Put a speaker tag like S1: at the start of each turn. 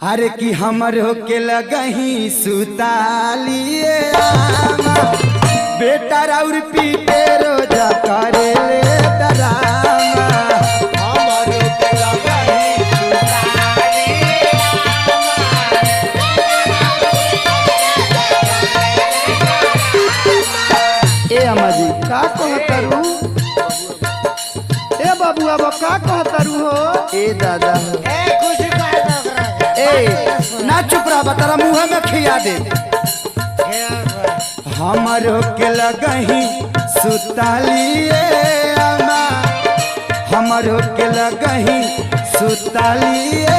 S1: अरे कि हमर होके लगही सुतालिए बेटा राउर पीटे रोजा करे ले डरामा
S2: हमर होके लगही
S1: ए अम्मा जी
S3: का कहतरू ए बाबू अब का कहतरू हो
S1: ए दादा
S2: ए खुशी कर दो ओकरा के।
S1: ए ना चुप रहा तारा मुँह में खिया दे हमर होके लगही सुतालिए अम्मा हमर होके लगही सुतालिए